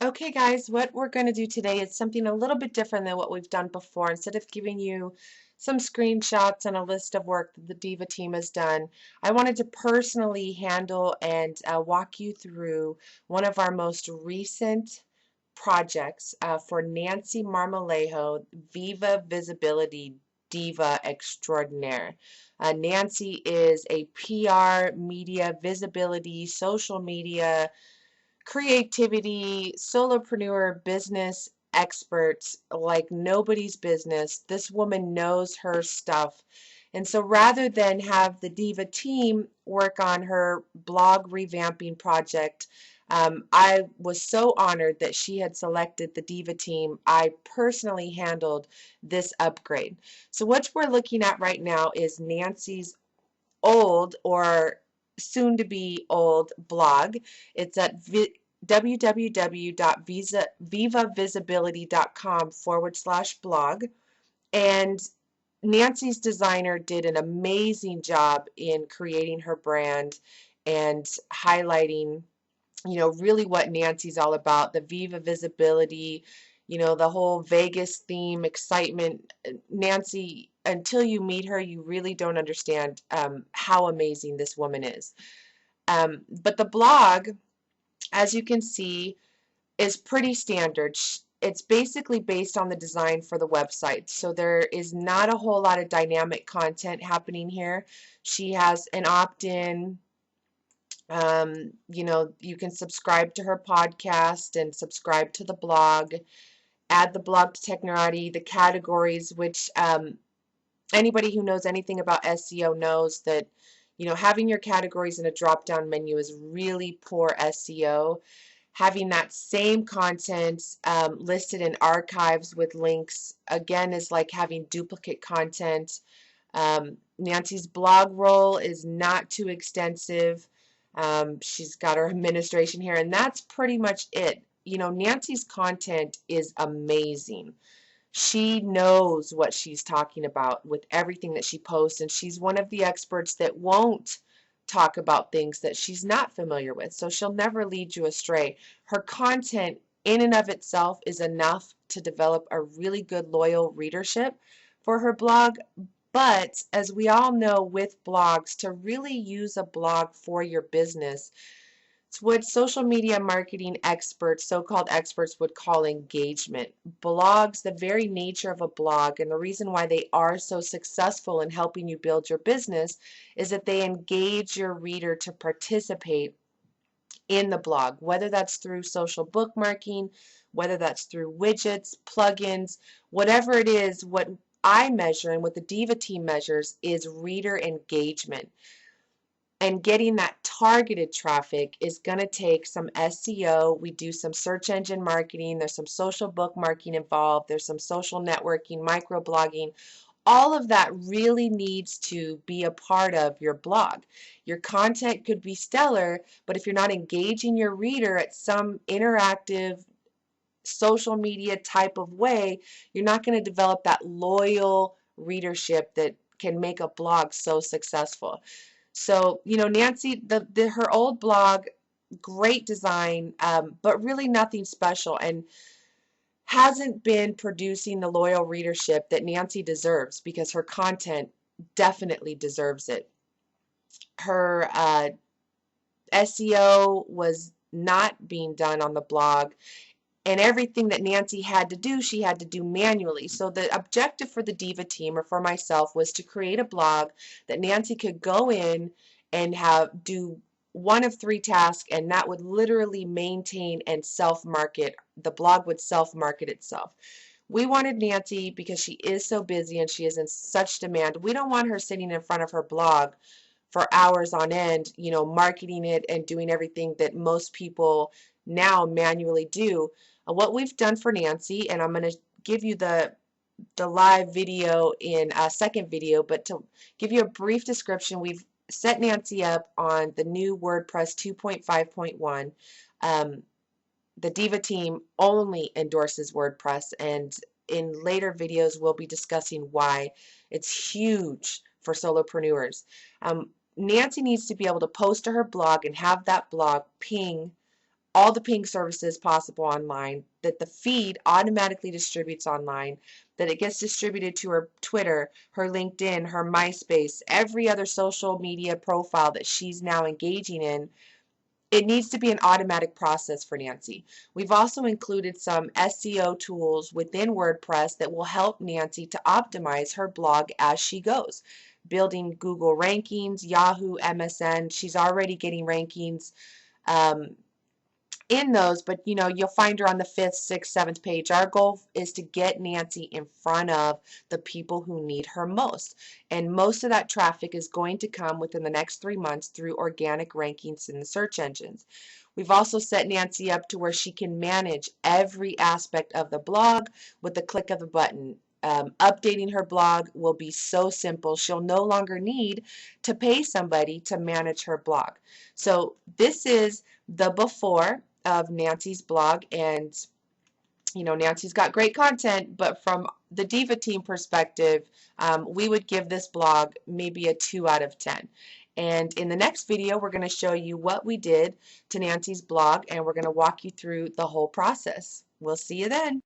Okay, guys, what we're going to do today is something a little bit different than what we've done before. Instead of giving you some screenshots and a list of work that the Diva team has done, I wanted to personally handle and walk you through one of our most recent projects for Nancy Marmolejo, Viva Visibility Diva Extraordinaire. Nancy is a PR, media, visibility, social media, creativity, solopreneur, business experts like nobody's business. This woman knows her stuff. And so rather than have the Diva team work on her blog revamping project, I was so honored that she had selected the Diva team. I personally handled this upgrade. So what we're looking at right now is Nancy's old or soon to be old blog. It's at www.vivavisibility.com/blog. And Nancy's designer did an amazing job in creating her brand and highlighting, really what Nancy's all about, the Viva visibility, the whole Vegas theme, excitement. Nancy, until you meet her, you really don't understand how amazing this woman is. But the blog, as you can see, is pretty standard. It's basically based on the design for the website. So there is not a whole lot of dynamic content happening here. She has an opt-in. You can subscribe to her podcast and subscribe to the blog, add the blog to Technorati, the categories, which anybody who knows anything about SEO knows that, having your categories in a drop-down menu is really poor SEO. Having that same content listed in archives with links, again, is like having duplicate content. Nancy's blog roll is not too extensive. She's got her administration here, and that's pretty much it. Nancy's content is amazing. She knows what she's talking about with everything that she posts, and she's one of the experts that won't talk about things that she's not familiar with. So she'll never lead you astray. Her content in and of itself is enough to develop a really good loyal readership for her blog. But as we all know with blogs, to really use a blog for your business, it's what social media marketing experts, so-called experts, would call engagement. Blogs, the very nature of a blog, and the reason why they are so successful in helping you build your business is that they engage your reader to participate in the blog, whether that's through social bookmarking, whether that's through widgets, plugins, whatever it is. What I measure and what the Diva team measures is reader engagement. And getting that targeted traffic is going to take some SEO. We do some search engine marketing. There's some social bookmarking involved. There's some social networking, microblogging. All of that really needs to be a part of your blog. Your content could be stellar, but if you're not engaging your reader at some interactive social media type of way, you're not going to develop that loyal readership that can make a blog so successful. So, Nancy, her old blog, great design, but really nothing special, and hasn't been producing the loyal readership that Nancy deserves, because her content definitely deserves it. Her SEO was not being done on the blog, and everything that Nancy had to do, she had to do manually. So the objective for the Diva team, or for myself, was to create a blog that Nancy could go in and do one of three tasks, and that would literally maintain and self-market. The blog would self-market itself. We wanted Nancy, because she is so busy and she is in such demand, we don't want her sitting in front of her blog for hours on end, marketing it and doing everything that most people now manually do. What we've done for Nancy, and I'm going to give you the live video in a second video, but to give you a brief description, we've set Nancy up on the new WordPress 2.5.1. The Diva team only endorses WordPress, and in later videos we'll be discussing why it's huge for solopreneurs. Nancy needs to be able to post to her blog and have that blog ping all the ping services possible online, that the feed automatically distributes online, that it gets distributed to her Twitter, her LinkedIn, her MySpace, every other social media profile that she's now engaging in. It needs to be an automatic process for Nancy. We've also included some SEO tools within WordPress that will help Nancy to optimize her blog as she goes. Building Google rankings, Yahoo, MSN. She's already getting rankings in those, but you'll find her on the 5th, 6th, 7th page. Our goal is to get Nancy in front of the people who need her most. And most of that traffic is going to come within the next 3 months through organic rankings in the search engines. We've also set Nancy up to where she can manage every aspect of the blog with the click of a button. Updating her blog will be so simple. She'll no longer need to pay somebody to manage her blog. So this is the before of Nancy's blog, and Nancy's got great content, but from the Diva team perspective, we would give this blog maybe a 2 out of 10. And in the next video, we're going to show you what we did to Nancy's blog, and we're going to walk you through the whole process. We'll see you then.